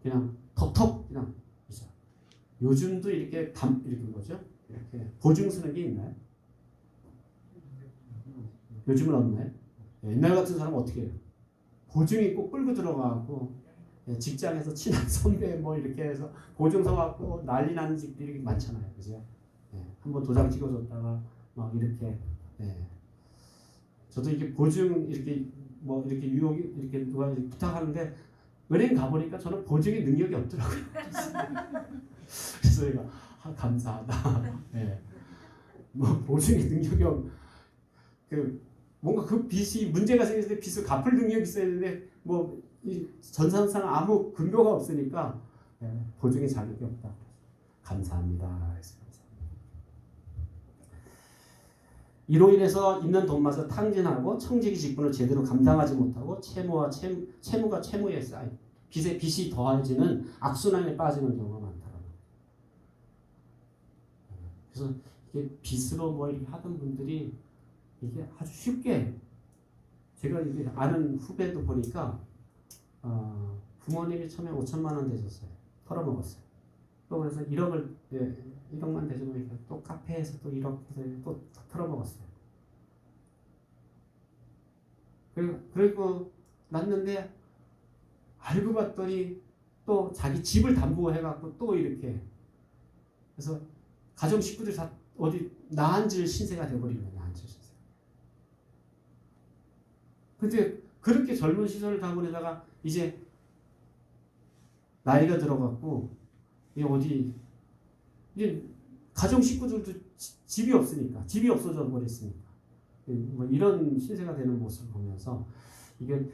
그냥 턱턱 그냥 이자. 요즘도 이렇게 이렇게 뭐죠? 이렇게 보증 쓰는 게 있나요? 요즘은 없나요? 옛날 같은 사람은 어떻게 해요? 보증이 꼭 끌고 들어가고 직장에서 친한 선배 뭐 이렇게 해서 보증 서갖고 난리 나는 집들이 많잖아요, 그죠? 한번 도장 찍어줬다가 막 이렇게. 저도 이렇게 보증 이렇게 뭐 이렇게 유혹이 이렇게 누가 이렇게 부탁하는데 은행 가보니까 저는 보증의 능력이 없더라고요. 그래서 제가 감사하다. 뭐 보증의 능력이 뭔가 그 빚이 문제가 생겼을 때 빚을 갚을 능력이 있어야 되는데 뭐 이 전산상 아무 근거가 없으니까 보증의 자격이 없다. 감사합니다. 이로 인해서 있는 돈마저 탕진하고 청지기 직분을 제대로 감당하지 못하고 채무가 채무에 쌓이 빚이 더해지는 악순환에 빠지는 경우가 많더라고요. 그래서 이게 빚으로 뭐 이렇게 하던 분들이 이게 아주 쉽게 제가 이게 아는 후배도 보니까 부모님이 처음에 5천만 원 되셨어요. 털어먹었어요. 또 그래서 1억만 되시고 또 카페에서 또 1억 또 털어먹었어요. 그리고 났는데 알고 봤더니 또 자기 집을 담보해갖고 또 이렇게 그래서 가정 식구들 다 어디 나앉을 신세가 돼버린 거예요. 나앉을 신세. 근데 그렇게 젊은 시절을 다 보내다가 이제 나이가 들어갔고 어디 이제 가정 식구들도 집이 없으니까 집이 없어져 버렸으니까 뭐 이런 신세가 되는 모습을 보면서 이게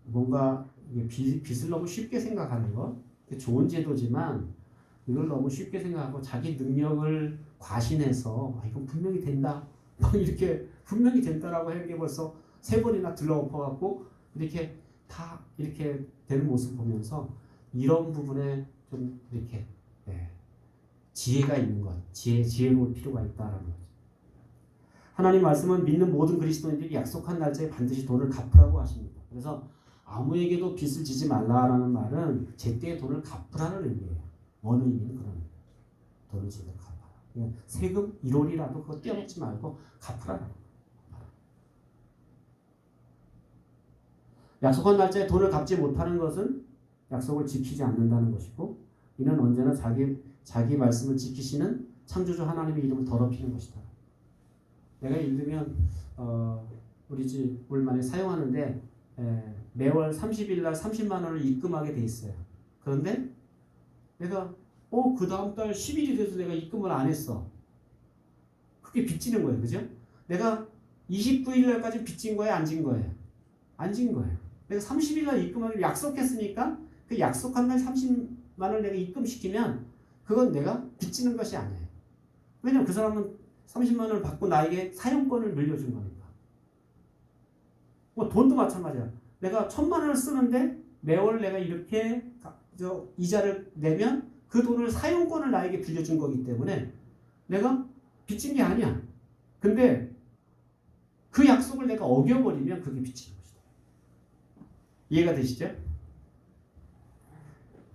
뭔가 빚을 너무 쉽게 생각하는 것 좋은 제도지만 이걸 너무 쉽게 생각하고 자기 능력을 과신해서 이건 분명히 된다 이렇게 분명히 된다라고 하는 게 벌써 3번이나 들러엎어갖고 이렇게 다 이렇게 되는 모습 보면서 이런 부분에 좀 이렇게 지혜가 있는 것, 지혜로울 필요가 있다라는 거죠. 하나님 말씀은 믿는 모든 그리스도인들이 약속한 날짜에 반드시 돈을 갚으라고 하십니다. 그래서 아무에게도 빚을 지지 말라라는 말은 제때에 돈을 갚으라는 의미예요. 어느 의미는 그런 의미예요. 돈을 제대로 갚아라. 세금 1월이라도 그거 떼어먹지 말고 갚으라. 약속한 날짜에 돈을 갚지 못하는 것은 약속을 지키지 않는다는 것이고 이는 언제나 자기 말씀을 지키시는 창조주 하나님의 이름을 더럽히는 것이다. 내가 예를 들면 우리 집을 많이 사용하는데 매월 30일 날 30만 원을 입금하게 돼 있어요. 그런데 내가 그 다음 달 10일이 돼서 내가 입금을 안 했어. 그게 빚지는 거예요. 그죠? 내가 29일 날까지 빚진 거예요? 안 진 거예요? 안 진 거예요. 내가 30일 날 입금하기로 약속했으니까 그 약속한 날 30만 원을 내가 입금시키면 그건 내가 빚지는 것이 아니에요. 왜냐면 그 사람은 30만 원을 받고 나에게 사용권을 물려준 거니까. 뭐 돈도 마찬가지야. 내가 1,000만 원을 쓰는데 매월 내가 이렇게 이자를 내면 그 돈을 사용권을 나에게 빌려준 거기 때문에 내가 빚진 게 아니야. 근데 그 약속을 내가 어겨버리면 그게 빚지는 것이다. 이해가 되시죠?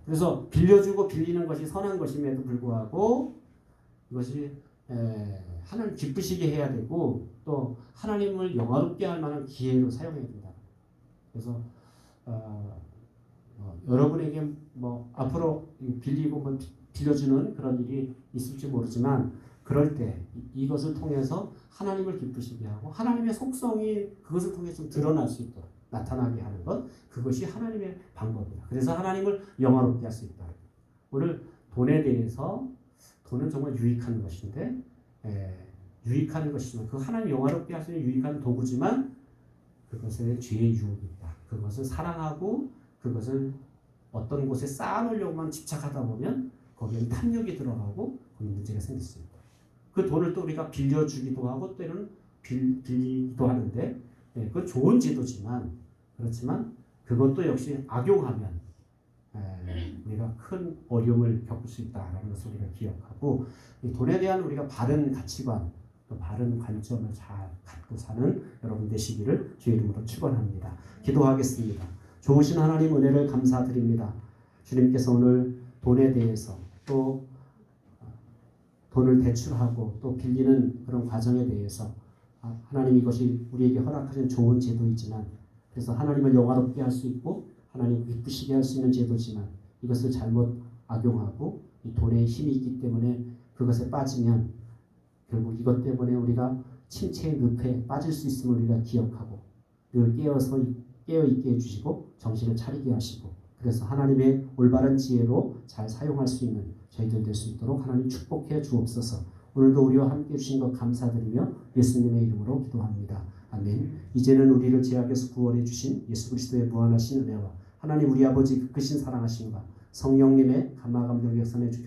그래서 빌려주고 빌리는 것이 선한 것임에도 불구하고 이것이 하나님 기쁘시게 해야 되고 또 하나님을 영화롭게 할 만한 기회로 사용해야 된다. 그래서 여러분에게 뭐 앞으로 빌리고 뭐 빌려주는 그런 일이 있을지 모르지만 그럴 때 이것을 통해서 하나님을 기쁘시게 하고 하나님의 속성이 그것을 통해 좀 드러날 수 있도록 나타나게 하는 것 그것이 하나님의 방법이다. 그래서 하나님을 영화롭게 할 수 있다. 오늘 돈에 대해서 돈은 정말 유익한 것인데 유익한 것이지만 그 하나님 영화롭게 할 수 있는 유익한 도구지만 그것에 죄의 유혹이 있다. 그것을 사랑하고 그것을 어떤 곳에 쌓아놓으려고만 집착하다 보면 거기에 탐욕이 들어가고 거기 문제가 생길 수 있고 그 돈을 또 우리가 빌려주기도 하고 때로는 빌리기도 하는데 그건 좋은 제도지만 그렇지만 그것도 역시 악용하면 우리가 큰 어려움을 겪을 수 있다라는 것을 우리가 기억하고 이 돈에 대한 우리가 바른 가치관 또 바른 관점을 잘 갖고 사는 여러분 되시기를 주의 이름으로 축원합니다. 기도하겠습니다. 좋으신 하나님 은혜를 감사드립니다. 주님께서 오늘 돈에 대해서 또 돈을 대출하고 또 빌리는 그런 과정에 대해서 하나님 이것이 우리에게 허락하신 좋은 제도이지만 그래서 하나님을 영화롭게 할 수 있고 하나님 기쁘시게 할 수 있는 제도지만 이것을 잘못 악용하고 이 돈의 힘이 있기 때문에 그것에 빠지면 결국 이것 때문에 우리가 침체의 늪에 빠질 수 있음을 우리가 기억하고 늘 깨어있게 해주시고 정신을 차리게 하시고 그래서 하나님의 올바른 지혜로 잘 사용할 수 있는 저희들 될 수 있도록 하나님 축복해 주옵소서. 오늘도 우리와 함께 해주신 것 감사드리며 예수님의 이름으로 기도합니다. 아멘. 이제는 우리를 죄악에서 구원해 주신 예수 그리스도의 무한하신 은혜와 하나님 우리 아버지 그 크신 사랑하심과 성령님의 감화 감동 역사에 주교